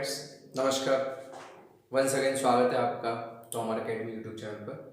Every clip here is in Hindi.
फ्रेंड्स, नमस्कार। वंस अगेन स्वागत है आपका टॉमर अकेडमी यूट्यूब चैनल पर।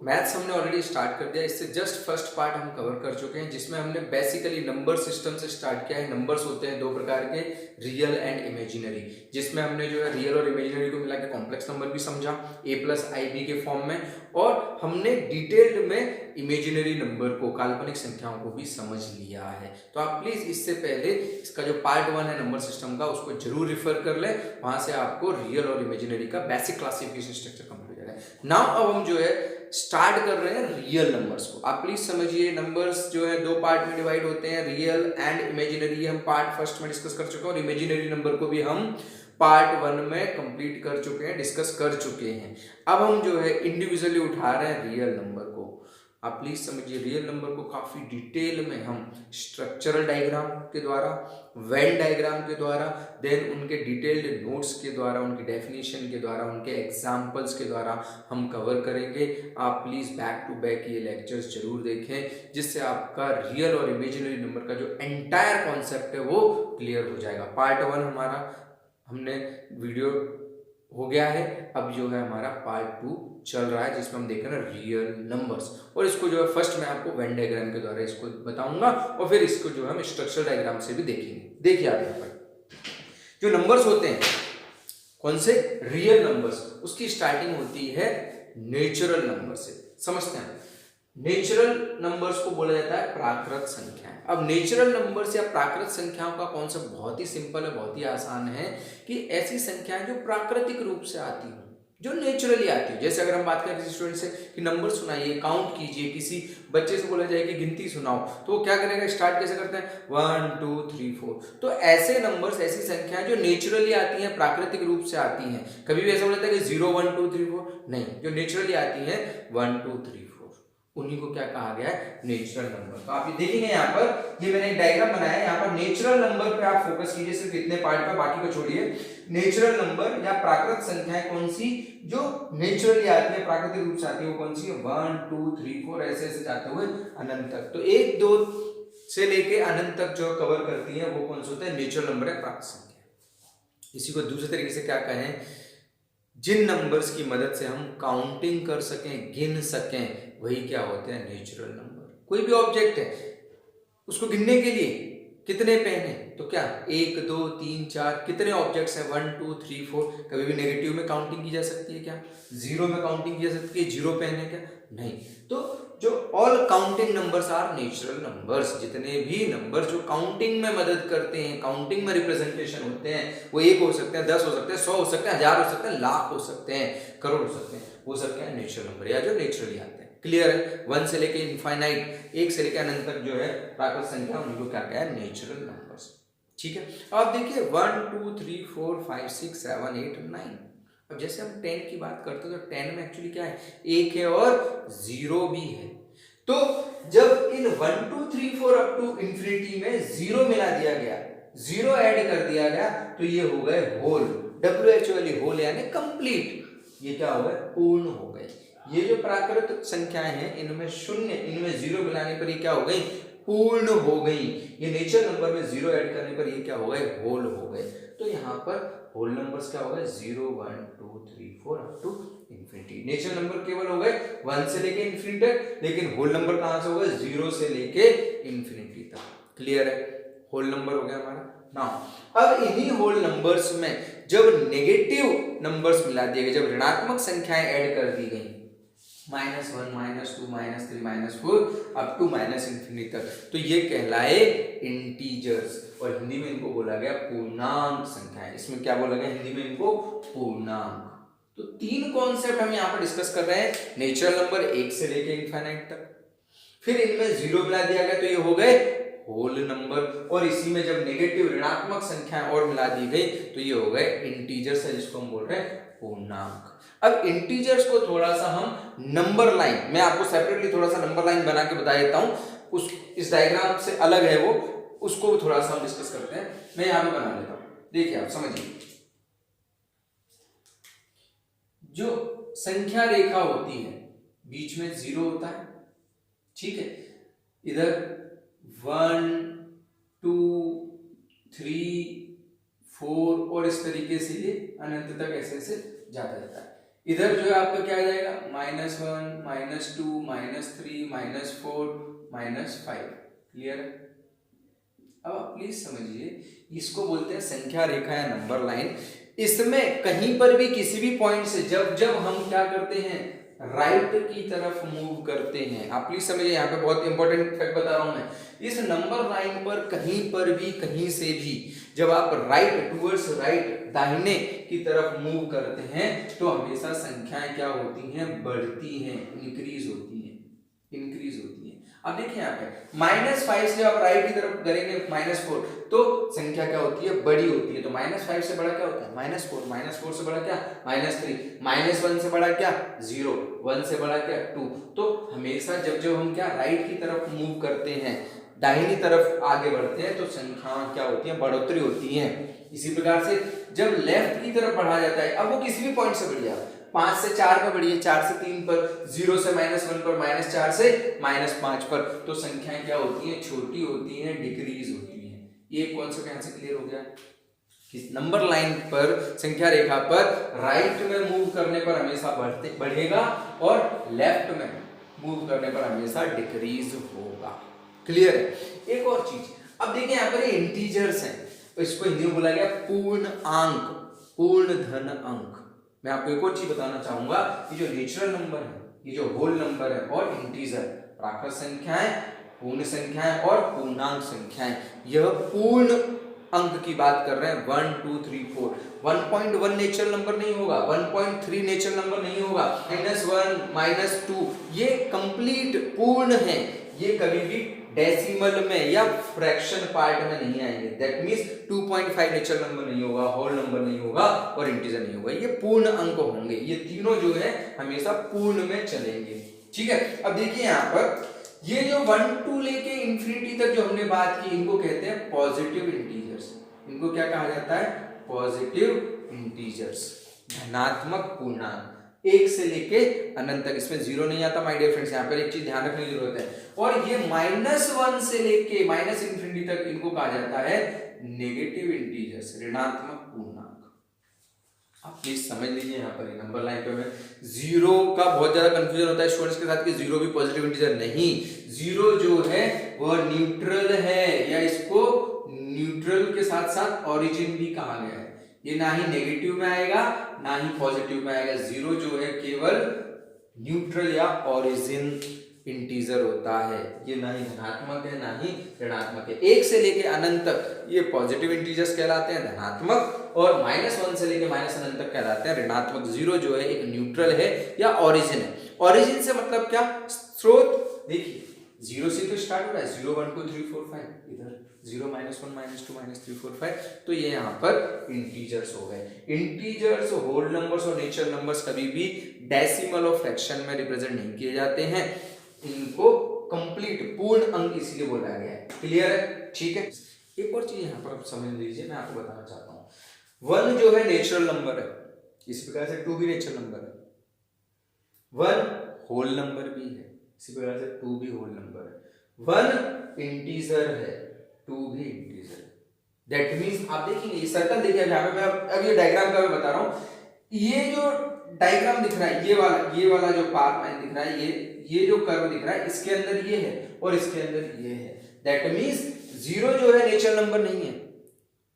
मैथ्स हमने ऑलरेडी स्टार्ट कर दिया। इससे जस्ट फर्स्ट पार्ट हम कवर कर चुके हैं, जिसमें हमने बेसिकली नंबर सिस्टम से स्टार्ट किया है। नंबर्स होते हैं दो प्रकार के, रियल एंड इमेजिनरी, जिसमें हमने जो है रियल और इमेजिनरी को मिला के कॉम्प्लेक्स नंबर भी समझा a+ib के फॉर्म में, और हमने डिटेल्ड में इमेजिनरी नंबर को, काल्पनिक संख्याओं को भी समझ लिया है। तो आप प्लीज इससे पहले इसका जो पार्ट 1 है नंबर सिस्टम का, उसको जरूर रिफर कर ले। वहां से आपको रियल और इमेजिनरी का बेसिक क्लासिफिकेशन स्ट्रक्चर कंप्लीट हो जाएगा। नाउ अब हम जो है स्टार्ट कर रहे हैं रियल नंबर्स को। आप प्लीज समझिए, नंबर्स जो है दो पार्ट में डिवाइड होते हैं, रियल एंड इमेजिनरी। हम पार्ट फर्स्ट में डिस्कस कर चुके हैं, और इमेजिनरी नंबर को भी हम पार्ट 1 में कंप्लीट कर चुके हैं, डिस्कस कर चुके हैं। अब हम जो है इंडिविजुअली उठा रहे हैं रियल नंबर को। आप प्लीज समझिए, रियल नंबर को काफी डिटेल में हम स्ट्रक्चरल डायग्राम के द्वारा, वेन डायग्राम के द्वारा, देन उनके डिटेल्ड नोट्स के द्वारा, उनकी डेफिनेशन के द्वारा, उनके एग्जाम्पल्स के द्वारा हम कवर करेंगे। आप प्लीज बैक टू बैक ये लेक्चर्स जरूर देखें, जिससे आपका रियल और इमेजिनरी नंबर का जो एंटायर कॉन्सेप्ट है वो क्लियर हो जाएगा। पार्ट 1 हमारा हमने वीडियो हो गया है, अब जो है हमारा पार्ट 2 चल रहा है, जिसमें हम देख रहे हैं रियल नंबर्स। और इसको जो है फर्स्ट मैं आपको वेन डायग्राम के द्वारा इसको बताऊंगा, और फिर इसको जो है हम स्ट्रक्चरल डायग्राम से भी देखेंगे। देखिए आप यहाँ पर जो नंबर्स होते हैं, कौन से, रियल नंबर्स, उसकी स्टार्टिंग होती है नेचुरल नंबर से। समझते हैं, नेचुरल नंबर्स को बोला जाता है प्राकृत संख्याएं। अब नेचुरल नंबर्स या प्राकृत संख्याओं का कॉन्सेप्ट बहुत ही सिंपल है, बहुत ही आसान है, कि ऐसी संख्याएं जो प्राकृतिक रूप से आती हो, जो नेचुरली आती है। जैसे अगर हम बात करें किसी स्टूडेंट से कि नंबर सुनाइए, काउंट कीजिए, किसी बच्चे से बोला जाए कि गिनती सुनाओ, तो वो क्या करेगा, स्टार्ट कैसे करते हैं, 1 2 3 4। तो ऐसे नंबर्स, ऐसी संख्याएं जो नेचुरली आती हैं, प्राकृतिक रूप से आती हैं। कभी भी ऐसा बोला जाता है कि 0 1 2 3 4, नहीं, जो नेचुरली आती हैं 1 2 3 4, उन्हीं को क्या कहा गया है, नेचुरल नंबर। तो आप ये देखेंगे यहाँ पर, ये मैंने एक डायग्राम बनाया है, यहाँ पर नेचुरल नंबर पे आप फोकस कीजिए, सिर्फ इतने पार्ट पे, बाकी को छोड़िए। नेचुरल नंबर या प्राकृत संख्याएं कौन सी जो नेचुरली आती है, प्राकृतिक रूप से आती है, वो कौन सी है, 1 2 3 4, ऐसे ऐसे जाते हुए अनंत तक। तो 1 2 से लेके अनंत तक जो कवर करती है, वो कौन सा होता है, नेचुरल नंबर है, प्राकृत संख्या। इसी को दूसरे तरीके से क्या कहें, जिन नंबर्स की मदद से हम काउंटिंग कर सकें, गिन सकें, वही क्या होते हैं, नेचुरल नंबर। कोई भी ऑब्जेक्ट है, उसको गिनने के लिए कितने पेन है, तो क्या 1 2 3 4, कितने ऑब्जेक्ट्स हैं, 1 2 3 4। कभी भी नेगेटिव में काउंटिंग की जा सकती है क्या, 0 में काउंटिंग की जा सकती है, 0 पेन है क्या, नहीं। तो जो all counting numbers are natural numbers. जितने भी नंबर जो काउंटिंग में मदद करते हैं, काउंटिंग में रिप्रेजेंटेशन होते हैं, वो 1 हो सकते हैं, 10 हो सकते हैं, 100 हो सकते हैं, 1000 हो सकते हैं, लाख हो सकते हैं, करोड़ हो सकते हैं, वो सब क्या है, नेचुरल नंबर, या जो नेचुरली आते हैं। क्लियर है, 1 से लेके इनफाइनाइट, 1 से लेके अनंत तक जो है प्राकृत संख्या, उनको क्या क्या है, नेचुरल नंबर्स। ठीक है, अब देखिए 1 2 3 4 5 6 7 8 9। अब जैसे हम 10 की बात करते हैं, तो 10 में एक्चुअली क्या है, 1 है और 0 भी है। तो जब इन 1 2 3 4 अप टू इंफिनिटी में 0 मिला दिया गया, 0 ऐड कर दिया गया, तो ये हो गए होल, WHOL, होल यानी कंप्लीट। ये क्या हो गए, पूर्ण हो गए। ये जो प्राकृत संख्याएं हैं, इनमें शून्य, इनमें 0 मिलाने पर ये क्या हो गई, पूर्ण हो गई। ये नेचुरल नंबर में 0 ऐड करने पर ये क्या हो गए, होल हो गए। तो यहाँ पर होल नंबर्स क्या हो गए, 0 1 2 3 4 up to infinity. Natural number केवल हो गए 1 से लेके इंफिनिटी तक, लेकिन होल नंबर कहां से हो गए, 0 से लेके इंफिनिटी तक। क्लियर है, होल नंबर हो गया हमारा। नाउ अब इन्हीं होल नंबर्स में जब नेगेटिव नंबर्स मिला दिए गए, जब ऋणात्मक संख्याएं ऐड कर दी गई, -1 -2 -3 -4 अप टू इंफिनिटी तक, तो ये कहलाए इंटीजर्स, और हिंदी में इनको बोला गया पूर्णांक संख्याएं। इसमें क्या बोला गया हिंदी में इनको, पूर्णांक। तो 3 कॉन्सेप्ट हम यहाँ पर डिस्कस कर रहे हैं, नेचुरल नंबर 1 से लेके इनफाइनाइट तक, फिर इनमें 0 मिला दिया गया, तो ये हो गए होल नंबर, और इसी में जब नेगेटिव ऋणात्मक संख्याएं और मिला दी गई, तो ये हो गए इंटीजर्स, है जिसको हम बोल रहे हैं पूर्णांक। अब इंटीजर्स को थोड़ा सा हम नंबर लाइन, मैं आपको सेपरेटली थोड़ा सा नंबर लाइन बना के बता देता हूं, उस इस डायग्राम से अलग है वो, उसको थोड़ा सा हम डिस्कस करते हैं। मैं यहां पे बना लेता हूं, देखिए आप समझिए। जो संख्या रेखा होती है, बीच में 0 होता है, ठीक है, इधर 1 2 3 4 और इस तरीके से ये अनंत तक ऐसे ऐसे जाता जाता है। इधर जो है आपका क्या आ जाएगा -1 -2 -3 -4 -5। क्लियर है? अब आप प्लीज समझिए, इसको बोलते हैं संख्या रेखा या नंबर लाइन। इसमें कहीं पर भी किसी भी पॉइंट से जब जब हम क्या करते हैं राइट की तरफ मूव करते हैं, आप प्लीज समझिए, यहाँ पे बहुत इंपॉर्टेंट फैक्ट बता रहा हूं मैं। इस नंबर लाइन पर कहीं पर भी कहीं से भी जब आप राइट टूवर्ड्स राइट दाहिने की तरफ मूव करते हैं तो हमेशा संख्याएं क्या होती हैं, बढ़ती हैं, इंक्रीज होती हैं, इंक्रीज होती हैं। अब देखिए यहाँ पे -5 से आप राइट की तरफ करेंगे -4 तो संख्या क्या होती है, बड़ी होती है। तो -5 से बड़ा क्या होता है -4, -4 से बड़ा क्या -3, -1 से बड़ा क्या 0, 1 से बड़ा क्या 2। तो हमेशा जब जब हम क्या राइट की तरफ मूव करते हैं, दाहिनी तरफ आगे बढ़ते हैं तो संख्या क्या होती है, बढ़ोतरी होती है। इसी प्रकार से जब लेफ्ट की तरफ बढ़ा जाता है, अब वो किसी भी पॉइंट से बढ़ जाए, 5 से 4 पर बढ़िए, 4 से 3 पर, 0 से -1 पर, -4 से -5 पर, तो संख्याएं क्या होती हैं, छोटी होती हैं, डिक्रीज होती हैं। ये कॉन्सेप्ट यहां से क्लियर हो गया। कि नंबर लाइन पर, संख्या रेखा पर राइट में मूव करने पर हमेशा बढ़ेगा और लेफ्ट में मूव करने पर हमेशा डिक्रीज होगा। क्लियर है? एक और चीज, अब देखिए यहाँ पर इंटीजर्स हैं, तो इसको हिंदी में बोला गया पूर्ण अंक, पूर्ण धन अंक। मैं आपको एक और चीज बताना चाहूंगा, ये जो नेचुरल नंबर है, ये जो होल नंबर है और इंटीजर, प्राकृत संख्याएं, पूर्ण संख्याएं और पूर्णांक संख्याएं, यह पूर्ण अंक की बात कर रहे हैं। 1 2 3 4 1.1 नेचुरल नंबर नहीं होगा, 1.3 नेचुरल नंबर नहीं होगा, -1 -2 ये कंप्लीट पूर्ण है। ये कभी भी डेसिमल में या फ्रैक्शन पार्ट में नहीं आएंगे। दैट मींस 2.5 नेचुरल नंबर नहीं होगा, होल नंबर नहीं होगा और इंटीजर नहीं होगा। ये पूर्ण अंक होंगे। ये तीनों जो है हमेशा पूर्ण में चलेंगे। ठीक है? अब देखिए यहाँ पर ये जो 1 2 लेके इंफिनिटी तक जो हमने बात की, इनको कहते हैं पॉजिटिव इंटीजर्स। इनको क्या कहा जाता है, पॉजिटिव इंटीजर्स, धनात्मक पूर्णांक। 1 से लेके अनंत तक, इसमें 0 नहीं आता माय डियर फ्रेंड्स। यहाँ पर एक चीज ध्यान रखने की जरूरत है। और ये -1 से लेके -इंफिनिटी तक, इनको कहा जाता है नेगेटिव इंटीजर्स, ऋणात्मक पूर्णांक। आप प्लीज समझ लीजिए, यहाँ पर नंबर लाइन पे जीरो का बहुत ज्यादा कंफ्यूजन होता है स्टूडेंट्स के साथ कि जीरो भी पॉजिटिव इंटीजर नहीं। जीरो जो है वह न्यूट्रल है, या इसको न्यूट्रल के साथ साथ ओरिजिन भी कहा गया है। ये ना ही नेगेटिव में आएगा ना ही पॉजिटिव में आएगा। जीरो जो है केवल न्यूट्रल या ओरिजिन इंटीजर होता है। ये ना ही धनात्मक है ना ही ऋणात्मक है। 1 से लेके अनंत तक ये पॉजिटिव इंटीजर्स कहलाते हैं, धनात्मक, और -1 से लेके -अनंत तक कहलाते हैं ऋणात्मक। जीरो जो है एक न्यूट्रल है या ओरिजिन है। ओरिजिन से मतलब क्या, स्रोत। देखिए 0 से तो स्टार्ट हो रहा है, 0 1 2 3 4 5, इधर 0 -1 -2 -3 4 5, तो ये यहाँ पर इंटीजर्स हो गए। इंटीजर्स, होल नंबर्स और नेचुरल नंबर्स कभी भी डेसिमल और फ्रैक्शन में रिप्रेजेंट नहीं किए जाते हैं। इनको कंप्लीट पूर्ण अंक इसलिए बोला गया है। क्लियर है? ठीक है। एक और चीज यहाँ पर आप समझ लीजिए, मैं आपको बताना चाहता हूँ। 1 जो है नेचुरल नंबर है, इस प्रकार से 2 भी नेचुरल नंबर है। 1 होल नंबर भी है, इसी प्रकार से 2 भी होल नंबर है। 1 इंटीजर है, 2 भी इंटीजर है। दैट मींस आप देखेंगे ये सर्कल देखिए, यहाँ पे मैं अब ये डायग्राम का मैं बता रहा हूँ। ये जो डायग्राम दिख रहा है, ये वाला जो पाथ लाइन दिख रहा है, ये जो कर्व दिख रहा है, इसके अंदर ये है और इसके अंदर ये है। दैट मींस 0 जो है नेचुरल नंबर नहीं है,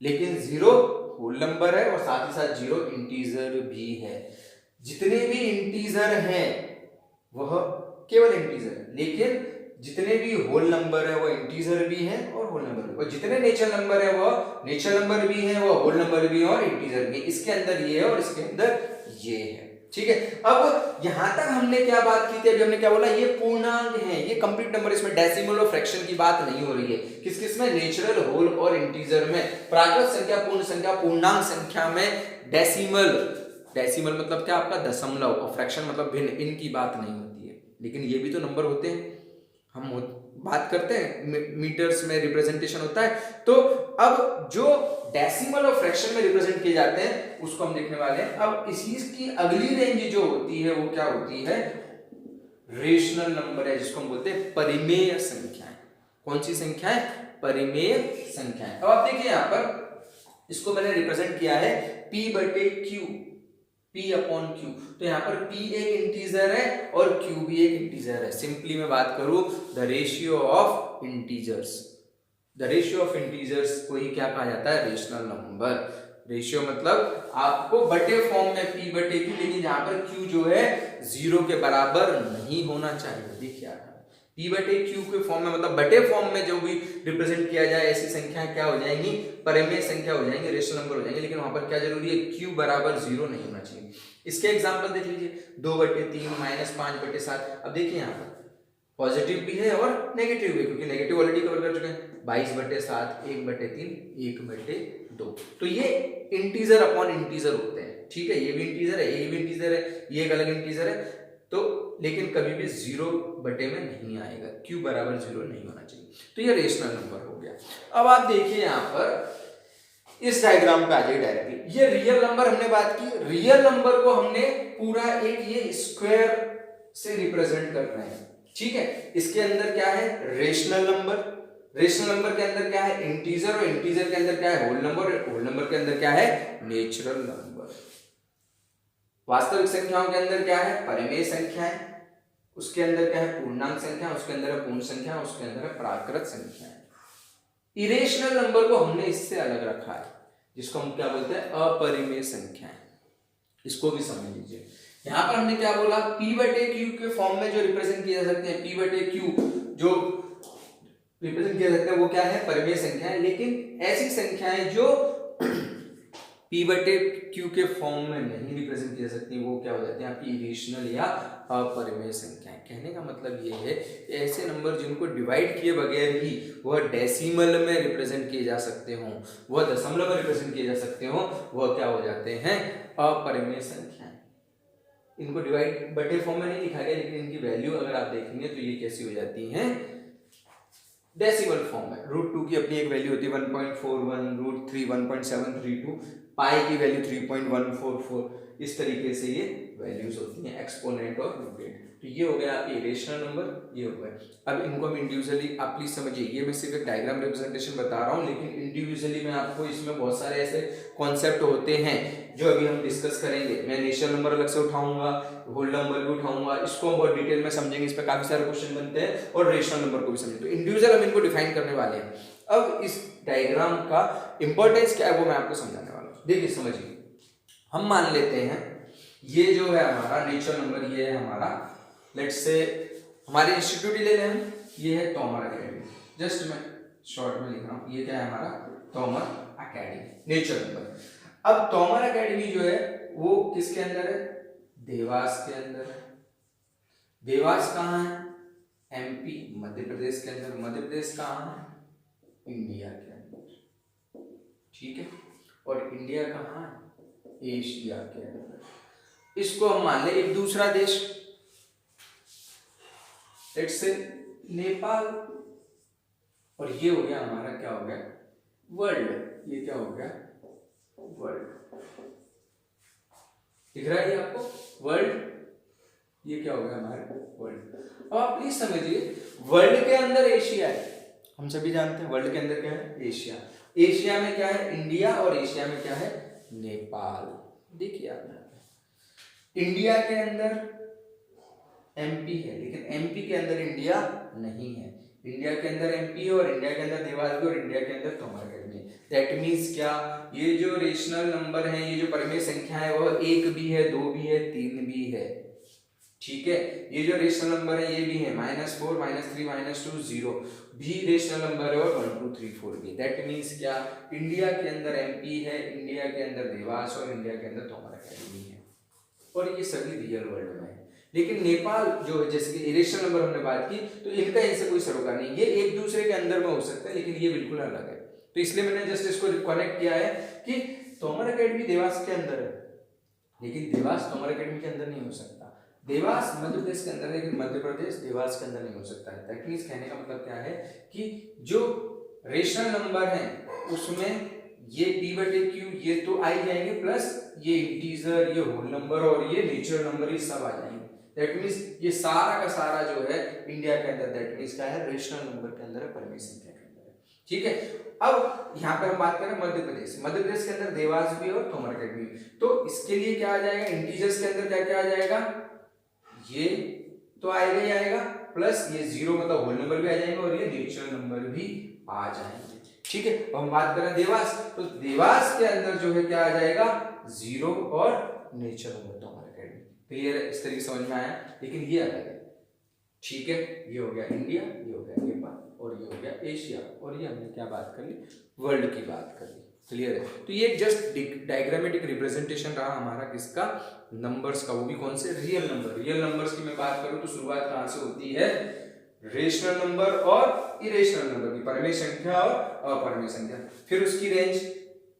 लेकिन 0 होल नंबर है और साथ ही साथ 0 इंटीजर भी है। जितने भी इंटीजर हैं वह केवल इंटीजर है, लेकिन जितने भी होल नंबर है वो इंटीजर भी हैं और होल नंबर भी, और जितने नेचुरल नंबर है वो नेचुरल नंबर भी है, वो होल नंबर भी है और इंटीजर भी। इसके अंदर ये है और इसके अंदर ये है। ठीक है? अब यहां तक हमने क्या बात की थी, अभी हमने क्या बोला, ये पूर्णांक है, ये कंप्लीट नंबर, इसमें डेसिमल और फ्रैक्शन की बात नहीं हो रही है। किस किस में, नेचुरल, होल और इंटीजर में। प्राकृत संख्या, पूर्ण संख्या, पूर्णांक संख्या में डेसिमल, डेसिमल मतलब क्या आपका दशमलव, और फ्रैक्शन मतलब भिन्न, इनकी बात नहीं होती है। लेकिन ये भी तो नंबर होते हैं, हम बात करते हैं मीटर्स में रिप्रेजेंटेशन होता है। तो अब जो डेसिमल और फ्रैक्शन में रिप्रेजेंट किए जाते हैं उसको हम देखने वाले हैं। अब इसी की अगली रेंज जो होती है वो क्या होती है, रेशनल नंबर है, जिसको हम बोलते हैं परिमेय संख्याएं। कौन सी संख्याएं, परिमेय संख्याएं। अब आप देखिए यहाँ पर इसको मैंने रिप्रेजेंट किया है p बटे q, p अपॉन q। तो यहाँ पर p एक इंटीजर है और q भी एक इंटीजर है। सिंपली मैं बात करूं the ratio of integers, the ratio of integers को ही क्या कहा जाता है, रेशनल नंबर। रेशियो मतलब आपको बटे फॉर्म में p बटे q, लेकिन यहाँ पर q जो है 0 के बराबर नहीं होना चाहिए। देखिए p बटे q के फॉर्म में मतलब बटे फॉर्म में जो भी रिप्रेजेंट किया जाए ऐसी संख्याएं क्या हो जाएंगी, परिमेय संख्या हो जाएंगी, रेशनल नंबर हो जाएंगे। लेकिन वहां पर क्या जरूरी है, q बराबर 0 नहीं होना चाहिए। इसके एग्जांपल देख लीजिए, 2/3 -5/7। अब देखिए यहाँ पर पॉजिटिव भी है और नेगेटिव भी, क्योंकि नेगेटिव ऑलरेडी कवर कर चुके हैं। 22/7, 1/3, 1/2। तो ये इंटीजर अपॉन इंटीजर होते हैं, ठीक है। ये भी इंटीजर है, ये भी इंटीजर है, ये एक अलग इंटीजर है। तो लेकिन कभी भी 0 बटे में नहीं आएगा, q बराबर 0 नहीं होना चाहिए। तो ये रेशनल नंबर हो गया। अब आप देखिए यहाँ पर इस डायग्राम पे आ जाइए डायरेक्टली। ये रियल नंबर हमने बात की, रियल नंबर को हमने पूरा एक ये स्क्वायर से रिप्रेजेंट कर रहे हैं, ठीक है। इसके अंदर क्या है, रेशनल नंबर, रेशनल नंबर के अंदर क्या है, इंटीजर, और इंटीजर के अंदर क्या है, होल नंबर, होल नंबर के अंदर क्या है, नेचुरल नंबर। वास्तविक संख्याओं के अंदर क्या है, परिमेय संख्याएं, उसके अंदर क्या है, पूर्णांक संख्या, उसके अंदर है पूर्ण संख्या, उसके अंदर है प्राकृत संख्याएं। इरेशनल नंबर को हमने इससे अलग रखा है, जिसको हम क्या बोलते हैं, अपरिमेय संख्याएं। इसको भी समझ लीजिए। यहां पर हमने क्या बोला, p बटे q के फॉर्म में जो रिप्रेजेंट किया जा सकते हैं, p बटे q जो रिप्रेजेंट किया जाता है वो क्या है, परिमेय संख्याएं। लेकिन ऐसी संख्याएं जो p बटे q के फॉर्म में नहीं रिप्रेजेंट किया सकती, वो क्या हो जाती हैं आपकी इरेशनल या अपरिमेय संख्याएं। कहने का मतलब ये है, ऐसे नंबर जिनको डिवाइड किए बगैर ही वह डेसिमल में रिप्रेजेंट किए जा सकते हों, वह दशमलव में रिप्रेजेंट किए जा सकते हों, वह क्या हो जाते हैं, अपरिमेय संख्याएं। इनको डिवाइड बटे फॉर्म में नहीं लिखा गया, लेकिन इनकी वैल्यू अगर आप देखेंगे तो ये कैसी हो जाती हैं, डेसिमल फॉर्म में। √2 की अपनी एक वैल्यू होती है 1.41, √3 1.732, पाई की वैल्यू 3.144। इस तरीके से ये वैल्यूज होती हैं, एक्सपोनेंट और न्यूमरेटर। तो ये हो गया आपके रेशनल नंबर, ये हो गया। अब इनको हम इंडिविजुअली, आप प्लीज समझिए, ये मैं सिर्फ एक डायग्राम रिप्रेजेंटेशन बता रहा हूँ, लेकिन इंडिविजुअली मैं आपको इसमें बहुत सारे ऐसे कॉन्सेप्ट होते हैं जो अभी हम डिस्कस करेंगे। मैं नेचुरल नंबर अलग से उठाऊंगा, होल नंबर भी उठाऊंगा, इसको हम बहुत डिटेल में समझेंगे, इस पर काफी सारे क्वेश्चन बनते हैं, और रेशनल नंबर को भी समझेंगे। तो इंडिविजुअल हम इनको डिफाइन करने वाले हैं। अब इस डायग्राम का इंपॉर्टेंस क्या है वो मैं आपको समझाने वाला हूँ। देखिए समझिए, हम मान लेते हैं ये जो है हमारा नेचुरल नंबर, ये है हमारा, लेट्स से हमारे इंस्टीट्यूट ही ले लें हम, ये है तोमर एकेडमी, जस्ट मैं शॉर्ट में लिख रहा हूँ, ये क्या है हमारा, तोमर एकेडमी नेचुरल नंबर। अब तोमर एकेडमी जो है वो किसके अंदर है, देवास के अंदर है। देवास कहाँ है, एमपी मध्य प्रदेश के अंदर। मध्य प्रदेश कहाँ है, इंडिया के अंदर, ठीक है। और इंडिया कहाँ है, एशिया के अंदर। इसको हम मान ले एक दूसरा देश, लेट्स से नेपाल, और ये हो गया हमारा, क्या हो गया, वर्ल्ड। ये क्या हो गया, वर्ल्ड। दिख रहा है ये आपको, वर्ल्ड, ये क्या हो गया हमारा वर्ल्ड। अब आप प्लीज समझिए, वर्ल्ड के अंदर एशिया है, हम सभी जानते हैं वर्ल्ड के अंदर क्या है, एशिया। एशिया में क्या है, इंडिया, और एशिया में क्या है, नेपाल। देखिए आप इंडिया के अंदर एमपी है, लेकिन एमपी के अंदर इंडिया नहीं है। इंडिया के अंदर एमपी है, और इंडिया के अंदर देवास भी, और इंडिया के अंदर तोमर एकेडमी। दैट मीन्स क्या, ये जो रेशनल नंबर है, ये जो परिमेय संख्या है, वह 1 भी है, 2 भी है, 3 भी है, ठीक है। ये जो रेशनल नंबर है ये भी है, -4 -3 -2 0 भी रेशनल नंबर है, और 1 2 3 4 भी। दैट मीन्स क्या, इंडिया के अंदर एमपी है, इंडिया के अंदर देवास, और इंडिया के अंदर तोमर एकेडमी है, और ये सभी रियल वर्ल्ड में है। लेकिन नेपाल जो है, जैसे कि इरेशनल नंबर हमने बात की, तो इनका इनसे कोई सरोकार नहीं, ये एक दूसरे के अंदर में हो सकता है, लेकिन ये बिल्कुल अलग है। तो इसलिए मैंने जस्ट इसको कनेक्ट किया है कि तोमर एकेडमी देवास के अंदर है, लेकिन देवास तोमर एकेडमी के अंदर नहीं हो सकता। देवास मध्य प्रदेश के अंदर है, लेकिन मध्य प्रदेश देवास के अंदर नहीं हो सकता है। दैट मींस कहने का मतलब क्या है कि जो रेशनल नंबर है उसमें ये p बटे q ये तो आ ही जाएंगे, प्लस ये इंटीजर, ये होल नंबर, और ये नेचुरल नंबर, ये सब आ जाएंगे। दैट मींस ये सारा का सारा जो है इंडिया के अंदर, दैट मींस क्या है, रेशनल नंबर के अंदर है, परिमेय संख्या के अंदर है, ठीक है। अब यहाँ पे हम बात करें मध्य प्रदेश, मध्य प्रदेश के अंदर देवास भी और तोमरकेट भी, तो इसके लिए क्या आ जाएगा, इंटीजर्स के अंदर क्या क्या आ जाएगा, ये तो आएगा ही आएगा, प्लस ये 0 मतलब होल नंबर भी आ जाएंगे और ये नेचुरल नंबर भी आ जाएंगे। ठीक है, अब हम बात करें देवास, तो देवास के अंदर जो है क्या आ जाएगा, 0 और नेचुरल नंबर तोमरकेट भी। क्लियर है, इस तरीके समझ में आया, लेकिन ये अलग है। ठीक है, ये हो गया इंडिया, ये हो गया नेपाल और ये हो गया एशिया, और ये हमने क्या बात कर ली, वर्ल्ड की बात कर ली। क्लियर है, तो ये जस्ट डायग्रामेटिक रिप्रेजेंटेशन रहा हमारा किसका, नंबर्स का, वो भी कौन से, रियल नंबर। रियल नंबर्स की मैं बात करूं तो शुरुआत कहां से होती है, रेशनल नंबर और इरेशनल नंबर की, परमेय संख्या और अपरमेय संख्या, फिर उसकी रेंज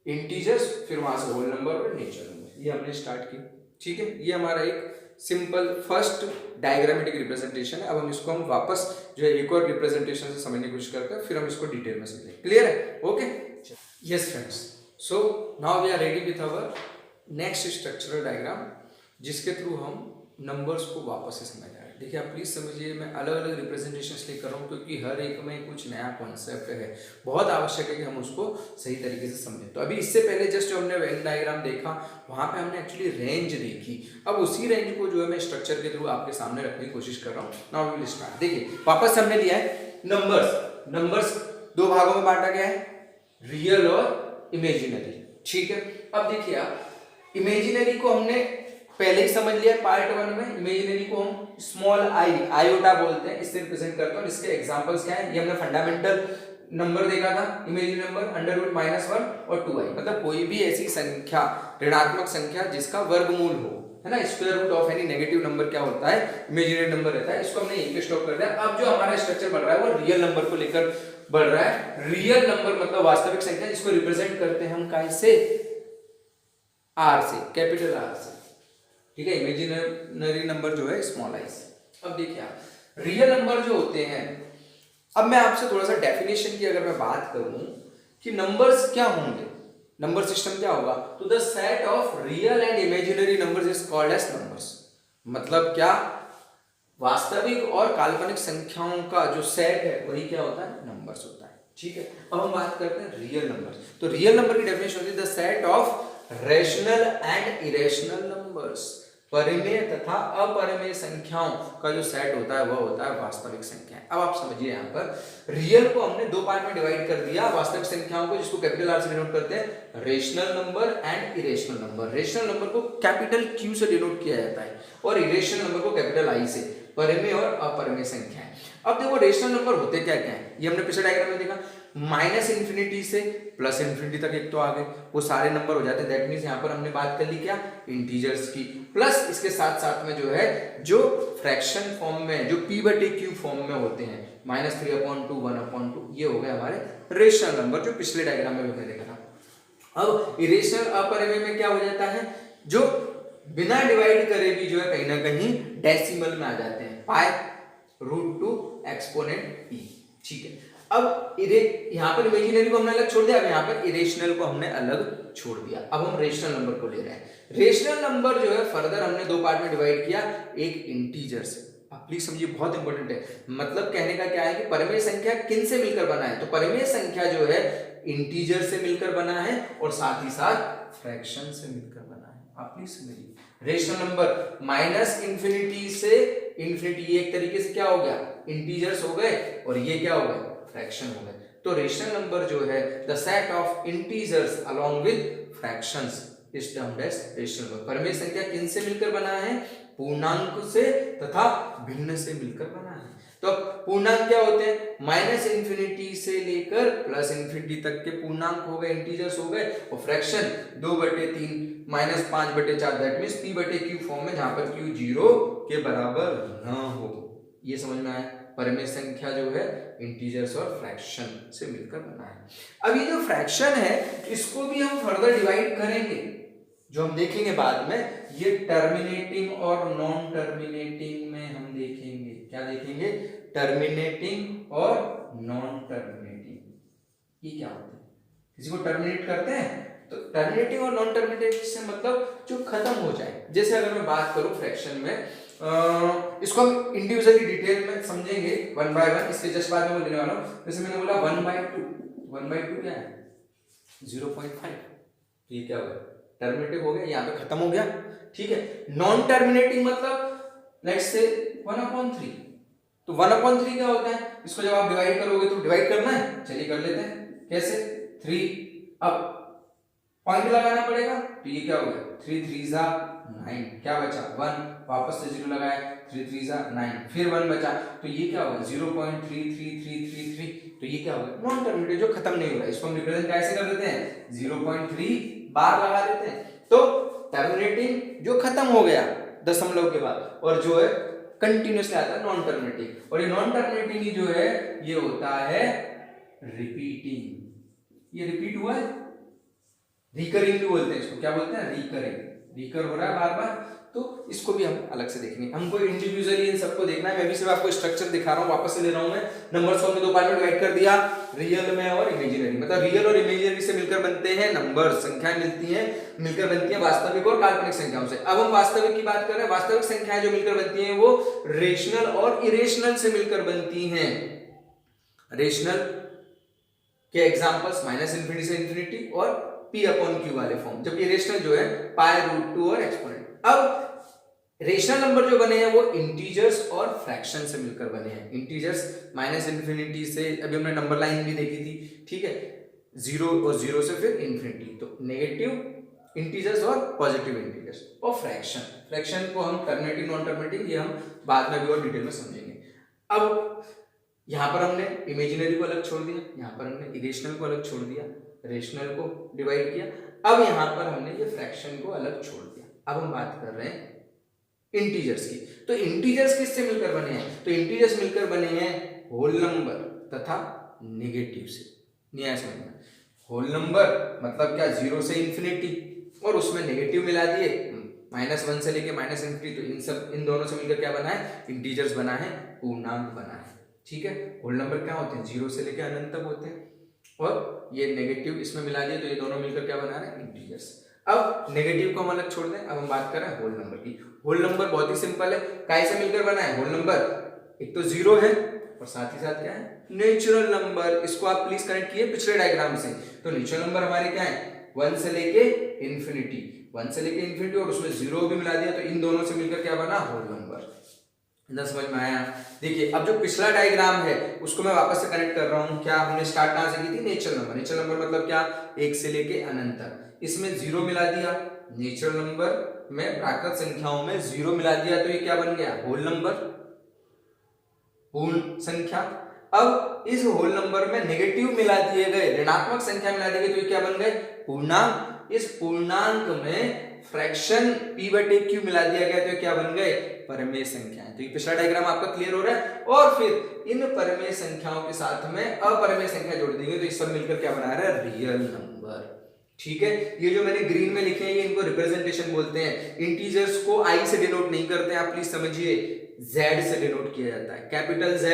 इंटीजर्स, फिर वहां से होल नंबर और नेचुरल नंबर, ये हमने स्टार्ट की। ठीक है, ये हमारा एक सिंपल फर्स्ट डायग्रामेटिक रिप्रेजेंटेशन है। अब हम इसको हम वापस जो है एक और रिप्रेजेंटेशन से समझने की कोशिश करते हैं, फिर हम इसको डिटेल में समझेंगे। क्लियर है, okay, yes friends, so now we are ready with our next structural diagram, जिसके थ्रू हम नंबर्स को वापस से समझ आए। देखिए आप प्लीज समझिए, मैं अलग अलग रिप्रेजेंटेशन इसलिए कर रहा हूँ क्योंकि हर एक में कुछ नया कॉन्सेप्ट है, बहुत आवश्यक है कि हम उसको सही तरीके से समझें। तो अभी इससे पहले जस्ट जो हमने वेन डायग्राम देखा, वहां पे हमने एक्चुअली रेंज देखी। अब उसी रेंज को जो है मैं स्ट्रक्चर के थ्रू आपके सामने रखने की कोशिश कर रहा हूँ। Now we will start. देखिए वापस हमने लिया है नंबर्स दो भागों में बांटा गया है, रियल और इमेजिनरी। ठीक है, अब देखिए आप इमेजिनरी को हमने पहले ही समझ लिया पार्ट 1 में। इमेजिनरी को हम स्मॉल आई, आयोटा बोलते हैं, इससे रिप्रेजेंट करते हैं। इसके एग्जांपल्स क्या है, ये हमने फंडामेंटल नंबर देखा था, इमेजिनरी नंबर √-1 और 2i, मतलब कोई भी ऐसी संख्या, ऋणात्मक संख्या जिसका वर्गमूल हो, है ना, square root of any negative number क्या होता है, इमेजिनरी नंबर रहता है। इसको हमने यहीं पे स्टॉप कर दिया। अब जो हमारा स्ट्रक्चर बढ़ रहा है वो रियल नंबर को लेकर बढ़ रहा है। रियल नंबर मतलब वास्तविक संख्या, जिसको रिप्रेजेंट करते हैं हम कैसे, आर से, कैपिटल आर से। ठीक है, इमेजिनरी नंबर जो है स्मॉल आई से। अब देखिए आप रियल नंबर जो होते हैं, अब मैं आपसे थोड़ा सा डेफिनेशन की अगर मैं बात करूं कि नंबर्स क्या होंगे, नंबर सिस्टम क्या होगा, तो the set of real and imaginary numbers is called as numbers. मतलब क्या, वास्तविक और काल्पनिक संख्याओं का जो सेट है वही क्या होता है, नंबर्स होता है। ठीक है, अब हम बात करते हैं रियल नंबर्स। तो रियल नंबर की डेफिनेशन होती है the set of rational and irrational numbers, परिमेय तथा अपरिमेय संख्याओं का जो सेट होता है वह होता है वास्तविक संख्याएं। अब आप समझिए, यहाँ पर रियल को हमने दो पार्ट में डिवाइड कर दिया, वास्तविक संख्याओं को जिसको कैपिटल आर से डिनोट करते हैं, rational number and irrational number. Rational number को कैपिटल क्यू से डिनोट किया जाता है और इरेशनल नंबर को कैपिटल आई से, परिमेय और अपरिमेय संख्याएं। अब देखो रेशनल नंबर होते क्या क्या है, ये हमने पिछले डायग्राम में देखा, -∞ से +∞ तक एक तो आ गए, वो सारे नंबर हो जाते हैं। दैट मींस यहाँ पर हमने बात कर ली क्या, इंटीजर्स की, प्लस इसके साथ साथ में जो है जो फ्रैक्शन फॉर्म में, जो p/q फॉर्म में होते हैं, -3/2, 1/2, ये हो गए हमारे रेशनल नंबर, जो पिछले डायग्राम में हमने देखा था। अब इरेशनल अपरिमेय में क्या हो जाता है, जो बिना डिवाइड करे भी जो है कहीं ना कहीं डेसिमल में आ जाते हैं, π√2 एक्सपोनेंट e। ठीक है, अब यहाँ पर इमेजिनरी को हमने अलग छोड़ दिया, अब यहाँ पर इरेशनल को हमने अलग छोड़ दिया। अब हम रेशनल नंबर को ले रहे हैं। रेशनल नंबर जो है फर्दर हमने दो पार्ट में डिवाइड किया, एक इंटीजर से। आप प्लीज समझिए, बहुत इंपॉर्टेंट है, मतलब कहने का क्या है कि परिमेय संख्या किन से मिलकर बना है, तो परिमेय संख्या जो है इंटीजर से मिलकर बना है और साथ ही साथ फ्रैक्शन से मिलकर बना है। आप प्लीज समझिए, रेशनल नंबर -∞ से इंफिनिटी, ये एक तरीके से क्या हो गया, इंटीजर्स हो गए, और ये क्या हो गए, फ्रैक्शन हो गए। तो रेशनल नंबर जो है the set of integers along with fractions is termed as rational number. परिमेय संख्या किन से मिलकर बना है, पूर्णांक से तथा भिन्न से मिलकर बना है। तो पूर्णांक क्या होते हैं, -∞ से लेकर +∞ तक के पूर्णांक हो गए, इंटीजर्स हो गए, और fraction 2/3 -5/4, that means p/q form में, जहां पर q 0 के बराबर न हो। ये समझ में आया, परिमेय संख्या जो है इंटीजर्स और फ्रैक्शन से मिलकर बना है। अब ये जो फ्रैक्शन है इसको भी हम फर्दर डिवाइड करेंगे, जो हम देखेंगे बाद में, ये टर्मिनेटिंग और नॉन टर्मिनेटिंग में हम देखेंगे। क्या देखेंगे, टर्मिनेटिंग और नॉन टर्मिनेटिंग। ये क्या होता है, किसी को टर्मिनेट करते हैं, तो टर्मिनेटिंग और नॉन टर्मिनेटिंग से मतलब जो खत्म हो जाए। जैसे अगर मैं बात करूं फ्रैक्शन में, इसको हम इंडिविजुअली डिटेल में समझेंगे 1 by 1, इसके जस्ट बाद में बोलने वाला हूं। जैसे मैंने बोला 1/2, 1/2 क्या है 0.5, तो ये क्या हो गया टर्मिनेटिव हो गया, यहाँ पे खत्म हो गया। ठीक है, नॉन टर्मिनेटिंग मतलब लेट्स से 1/3, तो 1/3 क्या होता है, इसको जब आप डिवाइड करोगे तो डिवाइड करना है, चलिए कर लेते हैं, कैसे 3, अब पॉइंट लगाना पड़ेगा, तो ये क्या हो गया 3 3 9, क्या बचा 1, वापस से 0 लगाया 3 3 9, फिर 1 बचा, तो ये क्या होगा 0.33333, तो ये क्या होगा नॉन टर्मिनेटिव जो खत्म नहीं हो रहा है, इसको हम रिप्रेजेंट कैसे कर देते हैं 0.3 बार लगा देते हैं, तो टर्मिनेटिंग जो खत्म हो गया दशमलव के बाद, और जो है कंटिन्यूअसली आता है नॉन टर्मिनेटिंग, और ये नॉन टर्मिनेटिंग जो है ये होता है रिपीटिंग, ये रिपीट हुआ है, रिकरिंग भी बोलते हैं इसको, क्या बोलते हैं रिकरिंग, रिकर हो रहा है बार बार, तो इसको भी हम अलग से देखेंगे, हमको इंडिविजुअली इन सबको देखना है, मैं भी सिर्फ आपको स्ट्रक्चर दिखा रहा हूँ, वापस से ले रहा हूँ मैं, नंबर्स को हमने दो पार्ट में डिवाइड कर दिया, रियल में और इमेजिनरी, मतलब रियल और इमेजिनरी से मिलकर बनते हैं नंबर, संख्याएं मिलती हैं, मिलकर बनती है वास्तविक और काल्पनिक संख्याओं से। अब हम वास्तविक की बात कर रहे हैं, वास्तविक संख्याएं जो मिलकर बनती हैं वो रेशनल और इरेशनल से मिलकर बनती हैं। रेशनल के एग्जांपल्स -∞ से इन्फिनिटी और p/q वाले फॉर्म, जबकि इरेशनल जो है π√2 और एक्सपोनेंट। अब रेशनल नंबर जो बने हैं वो इंटीजर्स और फ्रैक्शन से मिलकर बने हैं, इंटीजर्स -∞ से, अभी हमने नंबर लाइन भी देखी थी, ठीक है, 0 और 0 से फिर इन्फिनिटी, तो नेगेटिव इंटीजर्स और पॉजिटिव इंटीजर्स, और फ्रैक्शन, फ्रैक्शन को हम टर्मिनेटिंग नॉन टर्मिनेटिंग ये हम बाद में भी और डिटेल में समझेंगे। अब यहाँ पर हमने इमेजिनरी को अलग छोड़ दिया, यहाँ पर हमने इरेशनल को अलग छोड़ दिया, रेशनल को डिवाइड किया, अब यहाँ पर हमने ये फ्रैक्शन को अलग छोड़ दिया। अब हम बात कर रहे हैं इंटीजर्स की, तो इंटीजर्स किससे मिलकर बने हैं, तो इंटीजर्स मिलकर बने हैं होल नंबर तथा नेगेटिव से, न्याय समझना, होल नंबर मतलब क्या 0 से इन्फिनिटी, और उसमें नेगेटिव मिला दिए -1 से लेके -∞, तो इन दोनों से मिलकर क्या बना है इंटीजर्स बना है, पूर्णांक बना है। ठीक है, होल नंबर क्या होते हैं 0 से लेकर अनंत तक होते हैं, और ये नेगेटिव इसमें मिला दिए, तो ये दोनों मिलकर क्या बना रहे हैं इंटीजर्स। अब नेगेटिव को हम अलग छोड़ दें, अब हम बात कर रहे हैं होल नंबर की। होल नंबर बहुत ही सिंपल है, कैसे मिलकर बना है होल नंबर, एक तो 0 है और साथ ही साथ क्या है नेचुरल नंबर, इसको आप प्लीज कनेक्ट किए पिछले डायग्राम से, तो नेचुरल नंबर हमारे क्या है 1 से लेके इन्फिनिटी, 1 से लेके इन्फिनिटी, और उसमें 0 भी मिला दिया, तो इन दोनों से मिलकर क्या बना होल नंबर। इतना समझ में आया। देखिए अब जो पिछला डायग्राम है उसको मैं वापस से कनेक्ट कर रहा हूँ, क्या हमने स्टार्ट कहां से की थी नेचुरल नंबर, नेचुरल नंबर मतलब क्या 1 से लेके अनंत तक, इसमें 0 मिला दिया, नेचुरल नंबर में प्राकृत संख्याओं में 0 मिला दिया, तो ये क्या बन गया होल नंबर, पूर्ण संख्या। अब इस होल नंबर में नेगेटिव मिला दिए गए, ऋणात्मक संख्या मिला दी गई, तो ये क्या बन गए पूर्णांक, इस पूर्णांक में फ्रैक्शन p/q मिला दिया गया, तो क्या बन गए परमेय संख्याएं। तो ये पिछला डायग्राम आपका क्लियर हो रहा है, और फिर इन परमेय संख्याओं के साथ में अपरमेय संख्या जोड़ देंगे, तो इस सब मिलकर क्या बना रहा है रियल नंबर। ठीक है, ये जो मैंने ग्रीन में लिखे हैं ये इनको रिप्रेजेंटेशन बोलते हैं, इंटीजर्स को i से डिनोट नहीं करते हैं, आप प्लीज समझिए, z से डिनोट किया जाता है, कैपिटल Z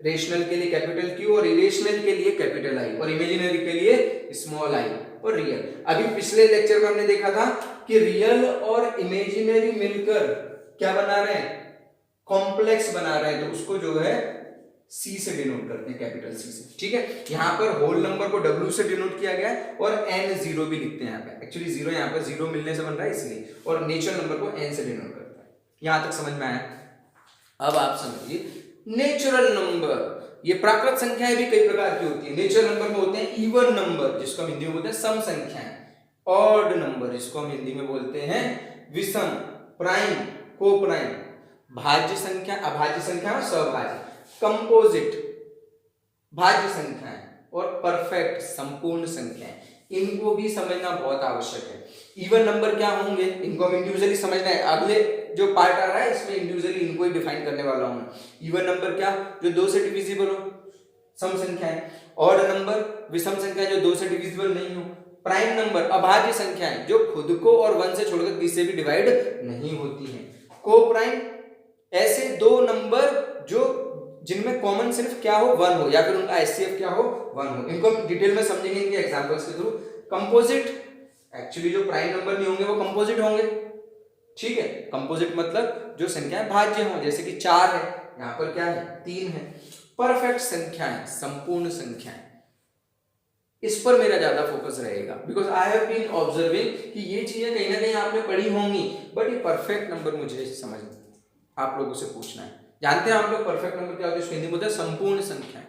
रेशनल के लिए कैपिटल Q, और इरेशनल के लिए कैपिटल I, और इमेजिनरी के लिए स्मॉल i, और रियल। अभी पिछले लेक्चर में हमने देखा था कि रियल और इमेजिनरी मिलकर क्या बना रहे हैं कॉम्प्लेक्स बना रहे हैं, तो उसको जो है C से डिनोट करते हैं, कैपिटल C से। ठीक है, यहाँ पर होल नंबर को W से डिनोट किया गया है, और N0 भी लिखते हैं यहाँ पे, एक्चुअली 0 यहाँ पर 0 मिलने से बन रहा है इसलिए, और नेचुरल नंबर को N से डिनोट करता है। यहां तक समझ में आया। अब आप समझिए नेचुरल नंबर, ये प्राकृत संख्याएं भी कई प्रकार की होती है, नेचुरल नंबर में होते हैं इवन नंबर जिसको हम हिंदी में बोलते हैं सम संख्याएं, ऑड नंबर जिसको हम हिंदी में बोलते हैं विषम, प्राइम, को प्राइम, भाज्य संख्या, अभाज्य संख्या और सभाज्य, कंपोजिट भाज्य संख्याएं, और परफेक्ट संपूर्ण संख्याएं, इनको भी समझना बहुत आवश्यक है। इवन नंबर क्या होंगे इनको हम इंडिविजुअली समझना है, अगले जो पार्ट आ रहा है इसमें इंडिविजुअली इनको ही डिफाइन करने वाला हूं मैं। इवन नंबर क्या जो 2 से डिविजिबल हो, सम संख्याएं, ऑड नंबर विषम संख्या जो 2 से डिविजिबल नहीं हो, प्राइम नंबर अभाज्य संख्याएं जो खुद को और 1 से छोड़कर किसी से भी डिवाइड नहीं होती हैं, को प्राइम ऐसे 2 नंबर जो जिनमें कॉमन सिर्फ क्या हो 1 हो, या फिर उनका एचसीएफ क्या हो 1 हो, इनको हम डिटेल में समझेंगे इनके एग्जांपल्स के थ्रू। कंपोजिट एक्चुअली जो प्राइम नंबर नहीं होंगे वो कंपोजिट होंगे, ठीक है, कंपोजिट मतलब जो संख्याएं भाज्य हो, जैसे कि 4 है, यहाँ पर क्या है 3 है। परफेक्ट संख्याएं संपूर्ण संख्याएं, इस पर मेरा ज्यादा फोकस रहेगा, because I have been observing कि ये चीजें कहीं ना कहीं आपने पढ़ी होंगी, बट ये परफेक्ट नंबर मुझे समझ आप लोगों से पूछना है। जानते हैं आप लोग परफेक्ट नंबर क्या होता है? हिंदी में बोलते हैं संपूर्ण संख्या।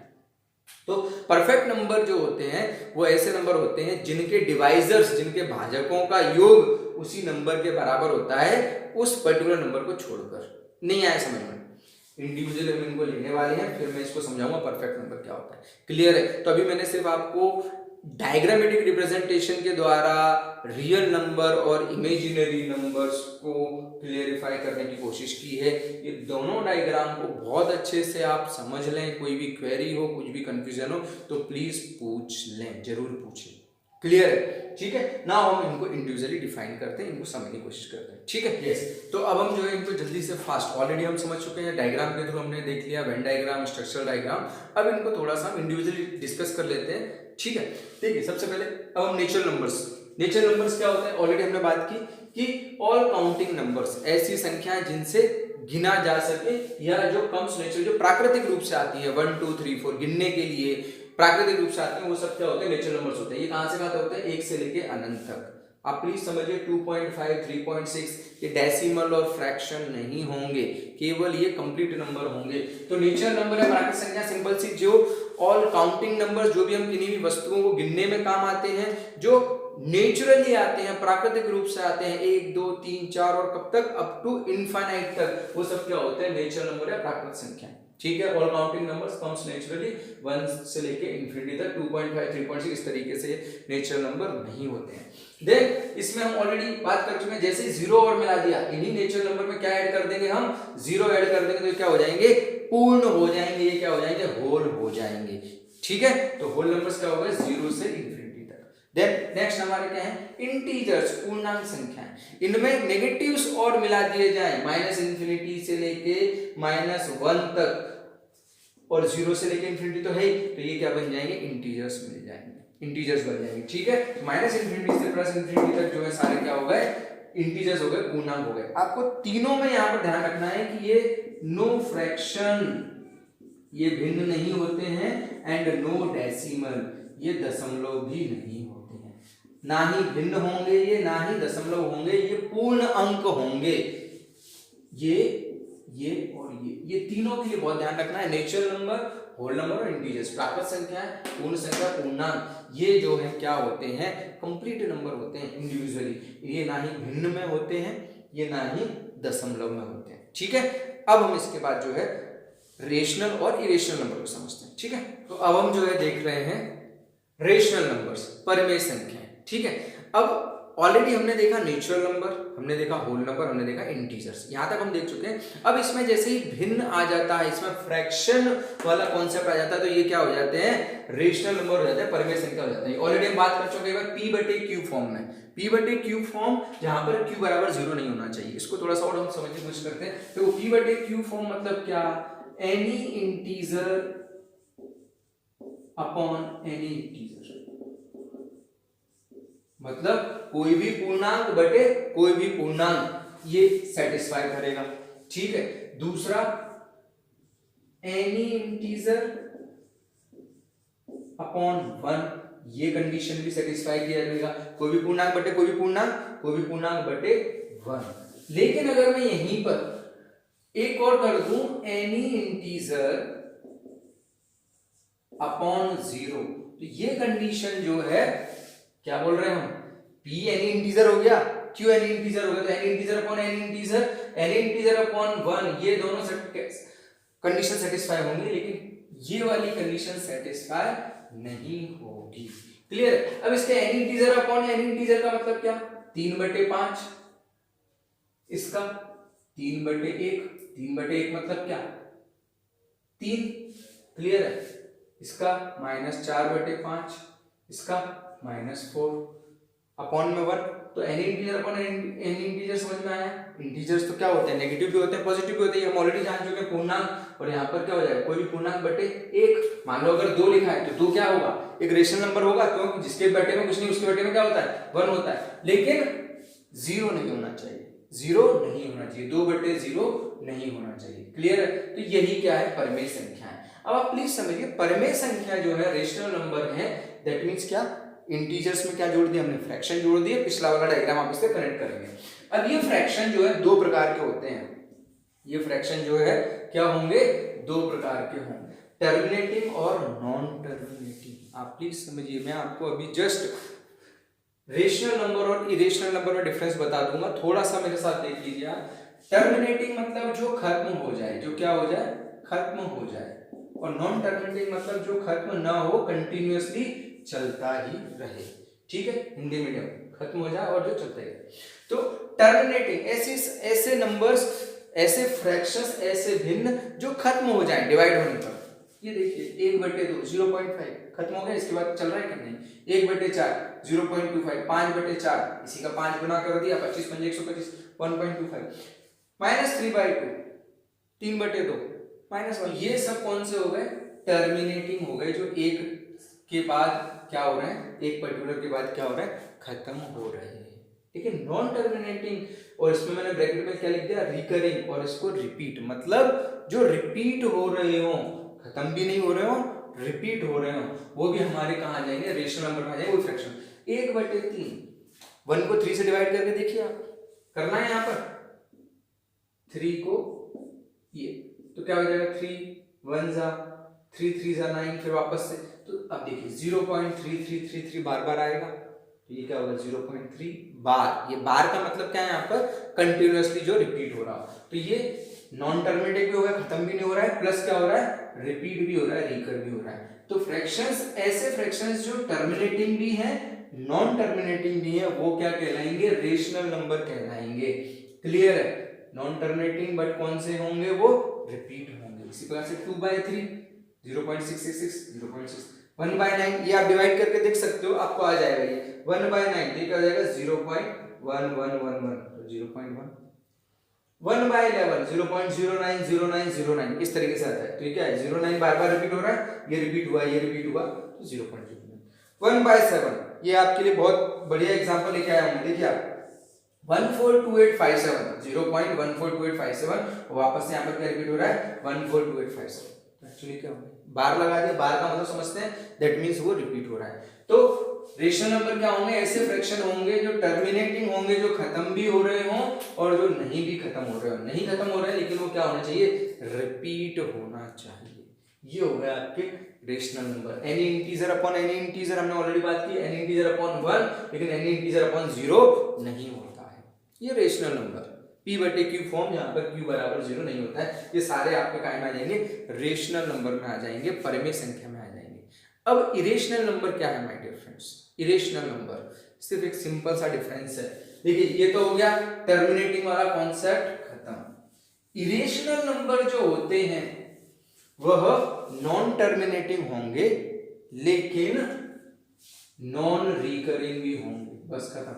तो परफेक्ट नंबर जो होते हैं वो ऐसे नंबर होते हैं जिनके डिवाइजर्स, जिनके भाजकों का योग उसी नंबर के बराबर होता है उस पर्टिकुलर नंबर को छोड़कर। नहीं आया समझ में? इंडिविजुअली हम इनको लेने वाले हैं, फिर मैं इसको समझाऊंगा परफेक्ट नंबर क्या होता है। क्लियर है? तो अभी मैंने सिर्फ आपको डायग्रामेटिक रिप्रेजेंटेशन के द्वारा रियल नंबर और इमेजिनरी नंबर्स को क्लियरिफाई करने की कोशिश की है। ये दोनों डायग्राम को बहुत अच्छे से आप समझ लें। कोई भी क्वेरी हो, कुछ भी कंफ्यूजन हो तो प्लीज पूछ लें, जरूर पूछें। क्लियर है? ठीक है। नाउ हम इनको इंडिविजुअली डिफाइन करते हैं, इनको समझने की कोशिश करते हैं। ठीक है? यस। तो अब हम जो है इनको जल्दी से फास्ट, ऑलरेडी हम समझ चुके हैं, डायग्राम के थ्रू हमने देख लिया, वेन डायग्राम, स्ट्रक्चरल डायग्राम। अब इनको थोड़ा सा हम इंडिविजुअली डिस्कस कर लेते हैं। ठीक है? देखिए सबसे पहले अब हम नेचुरल नंबर्स। नेचुरल नंबर्स क्या होता है? ऑलरेडी हमने बात की कि ऑल काउंटिंग नंबर्स, ऐसी संख्याएं जिनसे गिना जा सके या जो कम्स नेचुरल, जो प्राकृतिक रूप से आती है, 1 2 3 4 गिनने के लिए प्राकृतिक रूप से आते हैं, वो सब क्या होते हैं? नेचुरल नंबर्स होते हैं। ये कहां से कहां तक होते हैं? 1 से लेके अनंत तक। आप प्लीज समझिए 2.5 3.6 ये डेसिमल और फ्रैक्शन नहीं होंगे, केवल ये कंप्लीट नंबर होंगे। तो नेचुरल नंबर है प्राकृतिक संख्या, सिंपल सी, जो ऑल काउंटिंग नंबर, जो भी हम किन्हीं भी वस्तुओं को गिनने में काम आते हैं, जो नेचुरली आते हैं, प्राकृतिक रूप से आते हैं, 1 2 3 4 और कब तक? अप टू इनफाइनाइट तक, वो सब क्या होते हैं? नेचुरल नंबर या प्राकृतिक संख्या। ठीक है? All counting numbers comes naturally, 1 से लेके इंफिनिटी तक, 2.5 3.6 इस तरीके से नेचुरल नंबर नहीं होते हैं। देन इसमें हम ऑलरेडी बात कर चुके हैं, जैसे जीरो और मिला दिया, इन्हीं नेचुरल नंबर में क्या ऐड कर देंगे हम? जीरो ऐड कर देंगे तो क्या हो जाएंगे? पूर्ण हो जाएंगे। ये क्या हो जाएंगे? होल हो जाएंगे। ठीक है? तो होल नंबर्स क्या होगा? 0 से इंफिनिटी तक। देन नेक्स्ट हमारे क्या है? इंटीजर्स, पूर्णांक संख्याएं। इनमें नेगेटिव्स और मिला दिए जाएं, माइनस इंफिनिटी से लेके -1 तक और 0 से लेके इंफिनिटी तो है ही, तो ये क्या बन जाएंगे? इंटीजर्स मिल जाएंगे, इंटीजर्स बन जाएंगे। ठीक है? माइनस इंफिनिटी से प्लस इंफिनिटी तक जो है सारे क्या हो गए? इंटीजर्स हो गए, पूर्णांक हो गए। आपको तीनों में यहां पर ध्यान रखना है कि ये नो फ्रैक्शन, ये भिन्न नहीं होते हैं, एंड नो डेसिमल, ये दशमलव भी नहीं होते हैं। ना ही भिन्न होंगे ये, ना ही दशमलव होंगे, ये पूर्ण अंक होंगे। ये और ये तीनों के लिए बहुत ध्यान रखना है। नेचुरल नंबर, होल नंबर और इंटीजर्स, प्राकृत संख्या, पूर्ण संख्या, पूर्णांक, ये जो है क्या होते हैं? कंप्लीट नंबर होते हैं इंडिविजुअली। ये ना ही भिन्न में होते हैं, ये ना ही दशमलव में होते हैं। ठीक है? अब हम इसके बाद जो है रेशनल और इरेशनल नंबर को समझते हैं। ठीक है? तो अब हम जो है देख रहे हैं रेशनल नंबर्स, परिमेय संख्याएं। ठीक है? अब ऑलरेडी हमने देखा नेचुरल नंबर, हमने देखा होल नंबर, हमने देखा इंटीजर्स, यहां तक हम देख चुके हैं। अब इसमें जैसे ही भिन्न आ जाता है, इसमें फ्रैक्शन वाला कॉन्सेप्ट आ जाता है, तो ये क्या हो जाते हैं? रेशनल नंबर हो जाते हैं, परिमेय संख्या हो जाते हैं। ऑलरेडी हम बात कर चुके हैं p/q फॉर्म में, p/q फॉर्म, जहां पर q बराबर 0 नहीं होना चाहिए। इसको थोड़ा सा और हम समझने की कोशिश करते हैं। तो p/q फॉर्म मतलब क्या? Any integer upon any integer, मतलब कोई भी पूर्णांक बटे कोई भी पूर्णांक, ये सेटिस्फाई करेगा। ठीक है? दूसरा, एनी इंटीजर अपॉन 1, ये कंडीशन भी सेटिस्फाई किया जाएगा। कोई भी पूर्णांक बटे कोई भी पूर्णांक, कोई भी पूर्णांक बटे 1। लेकिन अगर मैं यहीं पर एक और कर दूं, एनी इंटीजर अपॉन 0, तो ये कंडीशन जो है, क्या बोल रहे हैं हम? p एनी इंटीजर हो गया, q एनी इंटीजर हो गया, तो any integer upon any integer, any integer upon 1, ये दोनों कंडीशन सेटिस्फाई होंगी, लेकिन ये वाली कंडीशन सेटिस्फाई नहीं होगी। क्लियर? अब इसके any integer upon any integer का मतलब क्या? 3/5, इसका 3/1, 3/1 मतलब क्या? 3। क्लियर है? इसका -4/5, इसका -4, अपॉन में 1, तो any integer upon any integer समझ में आया? इंटीजर्स तो क्या होते हैं? नेगेटिव भी होते हैं, पॉजिटिव भी होते हैं, हम ऑलरेडी जान चुके हैं। पूर्णांक, और यहाँ पर क्या हो जाएगा? कोई भी पूर्णांक बटे 1। मान लो अगर 2 लिखा है तो 2 क्या होगा? एक रेशनल नंबर होगा, क्योंकि जिसके बटे में कुछ नहीं, उसके बटे में क्या होता है? 1 होता है। लेकिन 0 नहीं होना चाहिए, 0 नहीं होना चाहिए, 2/0 नहीं होना चाहिए। क्लियर है? तो यही क्या है? परिमेय संख्या है। अब आप प्लीज समझिए, परिमेय संख्या जो है, रेशनल नंबर है, दैट मीन्स क्या, इंटीजर्स में क्या जोड़ दिया हमने, फ्रैक्शन जोड़ दिए। पिछला वाला डायग्राम आप इससे कनेक्ट करेंगे। अब ये फ्रैक्शन जो है दो प्रकार के होते हैं, ये फ्रैक्शन जो है क्या होंगे, दो प्रकार के होंगे, टर्मिनेटिंग और नॉन टर्मिनेटिंग। आप प्लीज समझिए, मैं आपको अभी जस्ट रेशनल नंबर और इरेशनल नंबर में डिफरेंस बता दूंगा, थोड़ा सा मेरे साथ देख लीजिए आप। टर्मिनेटिंग मतलब जो खत्म हो जाए, जो क्या हो जाए, खत्म हो जाए, और नॉन टर्मिनेटिंग मतलब जो खत्म ना हो, कंटिन्यूअसली चलता ही रहे। ठीक है, हिंदी मीडियम, खत्म हो जाए और जो चलता ही रहे। तो टर्मिनेटिंग ऐसे नंबर्स, ऐसे फ्रैक्शंस, ऐसे भिन्न जो खत्म हो जाए डिवाइड होने पर। ये देखिए 1/2 0.5 खत्म हो गया, इसके बाद चल रहा है कि नहीं। 1/4 0.25, 5/4 इसी का 5 गुना कर दिया, 25 पंजे 125 1.25, -3/2 3/2 -1। ये सब कौन से हो गए, टर्मिनेटिंग हो गए, जो एक के बाद क्या हो रहे हैं, एक पर्टिकुलर के बाद क्या हो रहा है, खत्म हो रहे हैं। ठीक है, नॉन टर्मिनेटिंग, और इसमें मैंने ब्रैकेट में क्या लिख दिया, रिकरिंग, और इसको रिपीट, मतलब जो रिपीट हो रहे हो, खत्म भी नहीं हो रहे हो, रिपीट हो रहे हो, वो भी हमारे कहाँ जाएंगे, रेशनल नंबर में आ जाएंगे। वो फ्रैक्शन 1/3, 1 को 3 से डिवाइड करके देखिए आप, करना है यहाँ पर 3 को ये, तो क्या हो जाएगा, 3 1 जा 3 3 जा 9, फिर वापस से, तो अब देखिए 0.3333 बार बार आएगा, तो ये क्या होगा 0.3 बार। ये बार का मतलब क्या है, यहाँ पर कंटिन्यूअसली जो रिपीट हो रहा हो, तो ये नॉन टर्मिनेटिव भी हो गया, खत्म भी नहीं हो रहा है, प्लस क्या हो रहा है, रिपीट भी हो रहा है, रिकर भी हो रहा है। तो फ्रैक्शंस, ऐसे फ्रैक्शंस जो टर्मिनेटिंग भी है, नॉन टर्मिनेटिंग भी है, वो क्या कहलाएंगे, रेशनल नंबर कहलाएंगे। क्लियर है, नॉन टर्मिनेटिंग बट कौन से होंगे, वो रिपीट होंगे। इसी प्रकार से 2/3 0.666 0.6, 1/9 ये आप डिवाइड करके देख सकते हो, आपको आ जाएगा ये 1/9, ये क्या हो जाएगा 0.1111, तो 0.1, 1/11 0.090909, इस तरीके से आता है। तो ये क्या है, 09 बार बार रिपीट हो रहा है, ये रिपीट हुआ, ये रिपीट हुआ, तो 0.09। 1/7 ये आपके लिए बहुत बढ़िया एग्जांपल लेके आया हूं, देखिए आप 142857 0.142857, वापस से यहाँ पर क्या रिपीट हो रहा है, 142857। एक्चुअली क्या होगा, बार लगा दिया, बार का मतलब समझते हैं, दैट मींस वो रिपीट हो रहा है। तो रेशनल नंबर क्या होंगे, ऐसे फ्रैक्शन होंगे जो टर्मिनेटिंग होंगे, जो खत्म भी हो रहे हों और जो नहीं भी खत्म हो रहे हो, नहीं खत्म हो रहे हैं लेकिन वो क्या होना चाहिए, रिपीट होना चाहिए। ये हो गया आपके rational number. Any integer upon any integer हमने ऑलरेडी बात की, एनी इंटीजर अपॉन 1, लेकिन एनी इंटीजर अपॉन 0 नहीं होता है। ये रेशनल नंबर P/Q फॉर्म, यहाँ पर Q बराबर 0 नहीं होता है। ये सारे आपके काय में आ जाएंगे, रेशनल नंबर में आ जाएंगे, परिमेय संख्या में आ जाएंगे। अब इरेशनल नंबर क्या है my dear friends, irrational number सिर्फ एक सिंपल सा डिफरेंस है। देखिए ये तो हो गया टर्मिनेटिंग वाला कॉन्सेप्ट खत्म। इरेशनल नंबर जो होते हैं वह नॉन टर्मिनेटिंग होंगे लेकिन नॉन रिकरिंग भी होंगे, बस खत्म,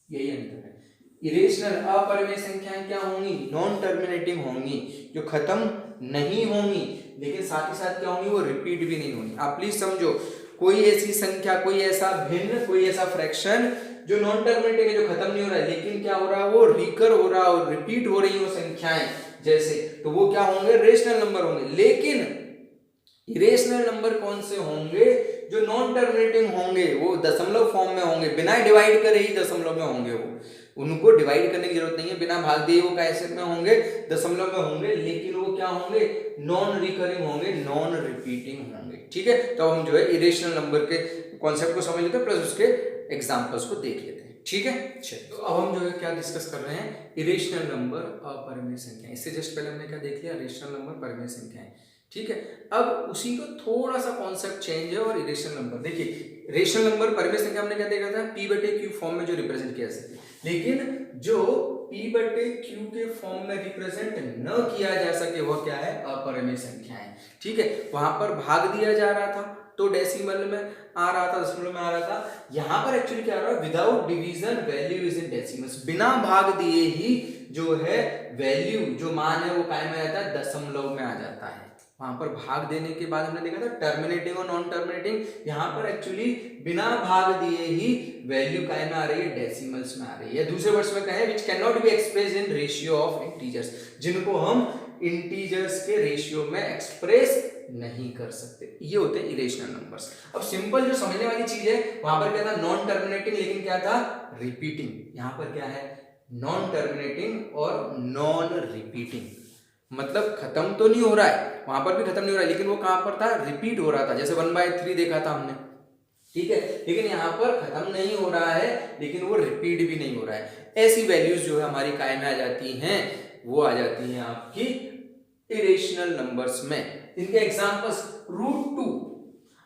यही अंतर है। इरेशनल अपरिमेय संख्याएं क्या होंगी, नॉन टर्मिनेटिंग होंगी, जो खत्म नहीं होंगी, लेकिन साथ ही साथ क्या होंगी, वो रिपीट भी नहीं होंगी। आप प्लीज समझो, कोई ऐसी संख्या, कोई ऐसा भिन्न, कोई ऐसा फ्रैक्शन जो नॉन टर्मिनेटिंग है, जो खत्म नहीं हो रहा है, लेकिन क्या हो रहा है, वो रिकर हो रहा है और रिपीट हो रही हो संख्याएं जैसे, तो वो क्या होंगे, रेशनल नंबर होंगे। लेकिन इरेशनल नंबर कौन से होंगे, जो नॉन टर्मिनेटिंग होंगे, वो दशमलव फॉर्म में होंगे, बिना डिवाइड करे ही दशमलव में होंगे, वो उनको डिवाइड करने की जरूरत नहीं है, बिना भाग दिए वो कैसे में होंगे, दशमलव में होंगे, लेकिन वो क्या होंगे, नॉन रिकरिंग होंगे, नॉन रिपीटिंग होंगे। ठीक है, तो हम जो है इरेशनल नंबर के कॉन्सेप्ट को समझ लेते हैं, प्लस उसके एग्जांपल्स को देख लेते हैं। ठीक है, चलिए तो अब हम जो है क्या डिस्कस कर रहे हैं, इरेशनल नंबर अपरिमेय संख्या। इससे जस्ट पहले हमने क्या देख लिया, रेशनल नंबर, परिमेय संख्याएं। ठीक है, अब उसी को थोड़ा सा कॉन्सेप्ट चेंज है, और इरेशनल नंबर देखिए, रेशनल नंबर, परिमेय संख्या हमने क्या देखा था, P/Q फॉर्म में जो रिप्रेजेंट किया जा सके, लेकिन जो P/Q के फॉर्म में रिप्रेजेंट न किया जा सके वह क्या है, अपरिमेय संख्याएं। ठीक है, वहां पर भाग दिया जा रहा था तो डेसिमल में आ रहा था, दशमलव में आ रहा था। यहाँ पर एक्चुअली क्या हो रहा है, without division value is in decimals, बिना भाग दिए ही जो है वैल्यू, जो मान है वो काय में रहता है, दशमलव में आ जाता है। वहां पर भाग देने के बाद हमने देखा था टर्मिनेटिंग और नॉन टर्मिनेटिंग, यहाँ पर एक्चुअली बिना भाग दिए ही वैल्यू काय में आ रही है, डेसिमल्स में आ रही है। दूसरे वर्ड्स में कहें, which can not be expressed in ratio of integers, जिनको हम इंटीजर्स के रेशियो में एक्सप्रेस नहीं कर सकते, ये होते हैं इरेशनल नंबर्स। अब सिंपल जो समझने वाली चीज है, वहां पर क्या था, नॉन टर्मिनेटिंग, लेकिन क्या था, रिपीटिंग। यहां पर क्या है, नॉन टर्मिनेटिंग और नॉन रिपीटिंग, मतलब खत्म तो नहीं हो रहा है, वहां पर भी खत्म नहीं हो रहा है, लेकिन वो कहां पर था, रिपीट हो रहा था। जैसे 1/3 देखा था हमने, ठीक है, लेकिन यहाँ पर खत्म नहीं हो रहा है, लेकिन वो रिपीट भी नहीं हो रहा है। ऐसी वैल्यूज जो है हमारी काय में आ जाती हैं, वो आ जाती हैं आपकी इरेशनल नंबर्स में। इनके एग्जांपल्स √2।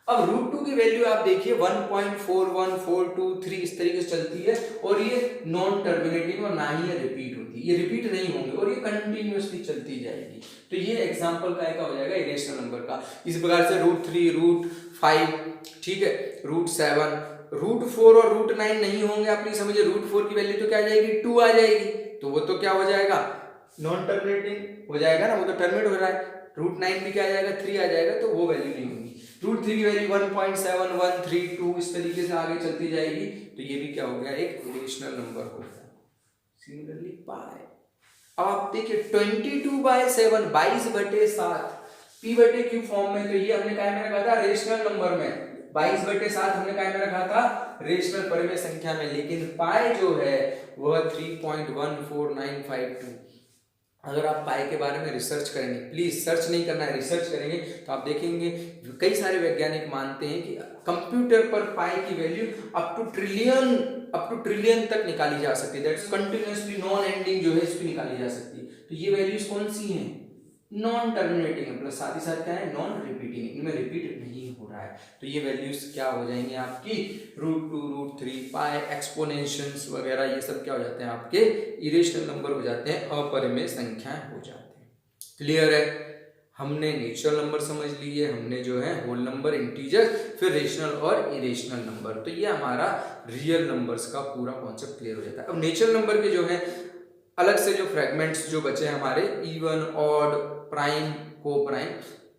अब √2 की वैल्यू आप देखिए 1.41423 इस तरीके से चलती है, और ये नॉन टर्मिनेटिंग और ना ही ये रिपीट होती है, ये रिपीट नहीं होंगे और ये कंटिन्यूअसली चलती जाएगी। तो ये एग्जांपल का हो जाएगा इरेशनल नंबर का। इस प्रकार से √3, √5, ठीक है, √7, √4 और √9 नहीं होंगे, आप नहीं समझे। √4 की वैल्यू तो क्या आ जाएगी, 2 आ जाएगी, तो वो तो क्या हो जाएगा, नॉन टर्मिनेटिंग हो जाएगा ना, वो तो टर्मिनेट हो रहा है। √9 भी क्या आ जाएगा, 3 आ जाएगा, तो वो वैल्यू नहीं होगी। √3 की वैल्यू 1.7132 इस तरीके से आगे चलती जाएगी, तो ये भी क्या हो गया, एक इरेशनल नंबर हो गया। सिमिलरली पाई, अब आप देखिए 22/7, 22/7 p/q फॉर्म में, तो ये हमने क्या में रखा था, रेशनल नंबर में। 22/7 हमने क्या में रखा था, रेशनल परिमेय संख्या में, लेकिन पाई जो है वह 3.14952। अगर आप पाई के बारे में रिसर्च करेंगे, प्लीज सर्च नहीं करना है, रिसर्च करेंगे, तो आप देखेंगे कई सारे वैज्ञानिक मानते हैं कि कंप्यूटर पर पाई की वैल्यू अप टू ट्रिलियन तक निकाली जा सकती है। दैट्स कंटिन्यूअसली नॉन एंडिंग जो है इसकी निकाली जा सकती है। तो ये वैल्यूज कौन सी हैं, नॉन टर्मिनेटिंग है, प्लस साथ ही साथ क्या है, नॉन रिपीटिंग, इनमें रिपीट नहीं हो रहा है। तो ये वैल्यूज क्या हो जाएंगे आपकी, √2, √3, पाई, एक्सपोनेंशियल्स वगैरह, ये सब क्या हो जाते हैं, आपके इरेशनल नंबर हो जाते हैं, अपरिमेय संख्याएं हो जाते हैं। क्लियर है, हमने नेचुरल नंबर समझ लिए, हमने जो है होल नंबर, इंटीजर, फिर रेशनल और इरेशनल नंबर। तो ये हमारा रियल नंबर्स का पूरा कॉन्सेप्ट क्लियर हो जाता है। अब नेचुरल नंबर के जो है अलग से जो फ्रेगमेंट्स जो बचे हमारे, इवन, ऑड, प्राइम, को प्राइम,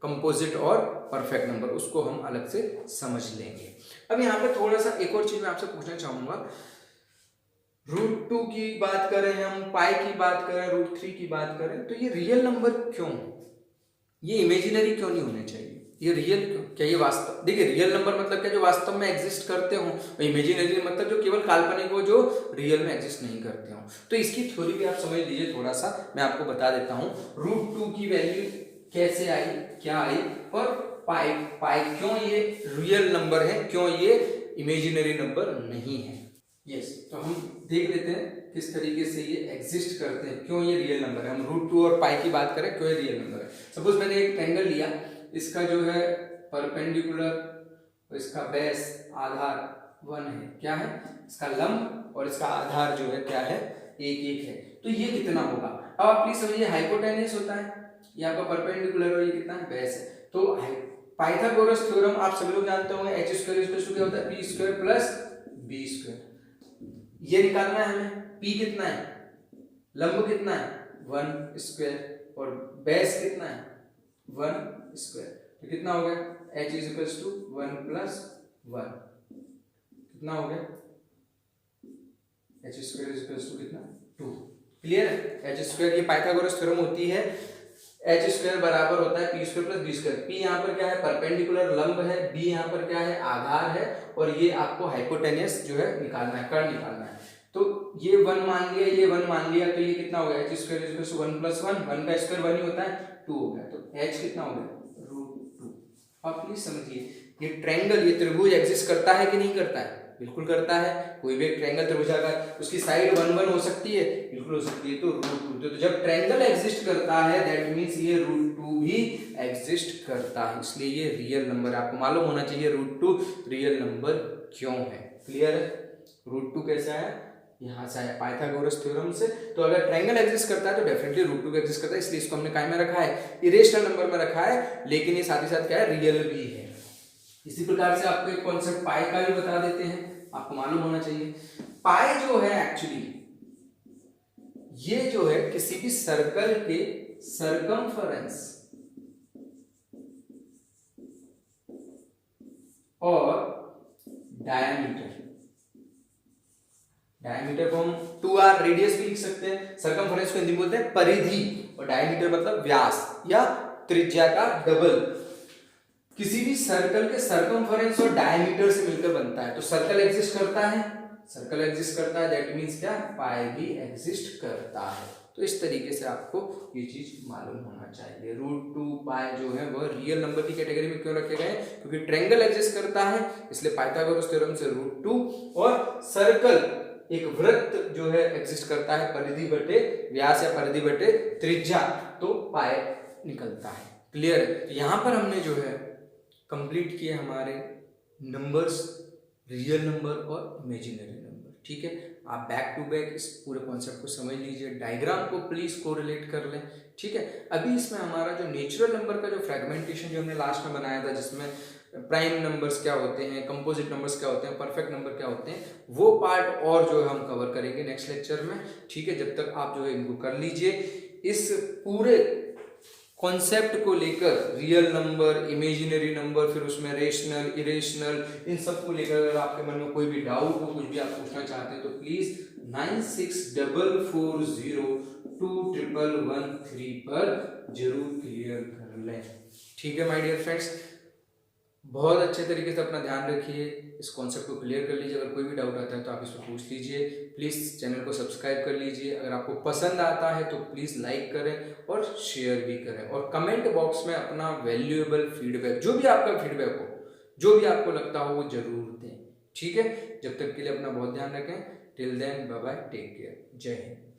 कंपोजिट और परफेक्ट नंबर, उसको हम अलग से समझ लेंगे। अब यहाँ पे थोड़ा सा एक और चीज मैं आपसे पूछना चाहूंगा, √2 की बात करें हम, पाई की बात करें, √3 की बात करें, तो ये रियल नंबर क्यों, ये इमेजिनरी क्यों नहीं होने चाहिए, ये रियल क्यों, क्या ये वास्तव, देखिए रियल नंबर मतलब क्या, जो वास्तव में एग्जिस्ट करते हो, इमेजिनरी मतलब जो केवल काल्पनिक हो, जो रियल में एग्जिस्ट नहीं करते हो। तो इसकी थ्योरी भी आप समझ लीजिए थोड़ा सा, मैं आपको बता देता हूँ। √2 की वैल्यू कैसे आई, क्या आई, और पाई क्यों ये रियल नंबर है, क्यों ये इमेजिनरी नंबर नहीं है। यस, तो हम देख लेते हैं किस तरीके से ये एग्जिस्ट करते हैं, क्यों ये रियल नंबर है। हम √2 और पाई की बात करें, क्यों ये रियल नंबर है। सपोज मैंने एक ट्रायंगल लिया, इसका जो है परपेंडिकुलर, इसका बेस, आधार 1 है, क्या है, इसका लंब और इसका आधार जो है क्या है, 1 है। तो ये कितना होगा, अब आप प्लीज समझिए, हाइपोटेन्यूस होता है, ये आपका परपेंडिकुलर और ये कितना है, बेस है। तो पाइथागोरस थ्योरम आप सभी लोग जानते होंगे, h² क्या होता है, p² प्लस b²। ये निकालना है हमें, p कितना है, लंब कितना है, 1² और बेस कितना है, 1²। तो कितना हो गया, h = 1 + 1, कितना हो गया, h² कितना, 2। क्लियर है, h², ये पाइथागोरस थ्योरम होती है, h² बराबर होता है p² + b²। p यहाँ पर क्या है, परपेंडिकुलर लंब है, b यहाँ पर क्या है, आधार है, और ये आपको हाइपोटेन्यूस जो है निकालना है, कर्ण निकालना है। तो ये 1 मान लिया, ये 1 मान लिया, तो ये कितना हो गया, h² = 1 + 1, 1 का स्क्वायर 1 ही होता है, 2 हो गया। तो h कितना हो गया, √2। अब प्लीज समझिए, ये ट्रायंगल, ये त्रिभुज एग्जिस्ट करता है कि नहीं करता है, बिल्कुल करता है। कोई भी एक ट्रायंगल त्रिभुजाकार, उसकी साइड 1 1 हो सकती है, बिल्कुल हो सकती है, तो √2। तो जब ट्रायंगल एग्जिस्ट करता है, दैट मींस ये √2 भी एग्जिस्ट करता है, इसलिए ये रियल नंबर, आपको मालूम होना चाहिए √2 रियल नंबर क्यों है। क्लियर है, √2 कैसा है, यहाँ से आया पाइथागोरस थ्योरम से। तो अगर ट्रायंगल एग्जिस्ट करता है तो डेफिनेटली √2 एग्जिस्ट करता है, इसलिए इसको हमने काय में रखा है, इरेशनल नंबर में रखा है, लेकिन ये साथ ही साथ क्या है, रियल भी है। इसी प्रकार से आपको एक कॉन्सेप्ट पाई का भी बता देते हैं, आपको मालूम होना चाहिए। पाई जो है एक्चुअली, ये जो है किसी भी सर्कल के सरकमफेरेंस और डायमीटर डायमीटर को हम 2r रेडियस भी लिख सकते हैं, सरकमफेरेंस को हिंदी में बोलते हैं परिधि, और डायमीटर मतलब व्यास या त्रिज्या का डबल। किसी भी सर्कल के सरकमफेरेंस और डायमीटर से मिलकर बनता है, तो सर्कल एग्जिस्ट करता है, सर्कल एग्जिस्ट करता है, दैट मींस क्या, पाई भी एग्जिस्ट करता है। तो इस तरीके से आपको ये चीज मालूम होना चाहिए। √2 पाई जो है वह रियल नंबर की कैटेगरी में क्यों रखे गए, क्योंकि ट्रायंगल एग्जिस्ट करता है, इसलिए पाइथागोरस थ्योरम से √2, और सर्कल एक वृत्त जो है एग्जिस्ट करता है परिधि बटे व्यास या परिधि बटे त्रिज्या, तो पाई निकलता है। क्लियर है। यहाँ पर हमने जो है कंप्लीट किए हमारे नंबर्स, रियल नंबर और इमेजिनरी नंबर। ठीक है, आप बैक टू बैक इस पूरे कॉन्सेप्ट को समझ लीजिए, डायग्राम को प्लीज कोरिलेट कर लें। ठीक है, अभी इसमें हमारा जो नेचुरल नंबर का जो फ्रेगमेंटेशन जो हमने लास्ट में बनाया था, जिसमें प्राइम नंबर्स क्या होते हैं, कंपोजिट नंबर्स क्या होते हैं, परफेक्ट नंबर क्या होते हैं, वो पार्ट और जो है हम कवर करेंगे नेक्स्ट लेक्चर में। ठीक है, जब तक आप जो है इनको कर लीजिए। इस पूरे कॉन्सेप्ट को लेकर रियल नंबर, इमेजिनरी नंबर, फिर उसमें रेशनल, इरेशनल, इन सब को लेकर अगर आपके मन में कोई भी डाउट हो, कुछ भी आप पूछना चाहते हैं, तो प्लीज 9644021113 पर जरूर क्लियर कर लें। ठीक है माय डियर फ्रेंड्स, बहुत अच्छे तरीके से अपना ध्यान रखिए, इस कॉन्सेप्ट को क्लियर कर लीजिए। अगर कोई भी डाउट आता है तो आप इसमें पूछ लीजिए। प्लीज़ चैनल को सब्सक्राइब कर लीजिए। अगर आपको पसंद आता है तो प्लीज़ लाइक करें और शेयर भी करें, और कमेंट बॉक्स में अपना वैल्यूएबल फीडबैक, जो भी आपका फीडबैक हो, जो भी आपको लगता हो, वो जरूर दें। ठीक है, जब तक के लिए अपना बहुत ध्यान रखें। Till then bye bye, take care, जय हिंद।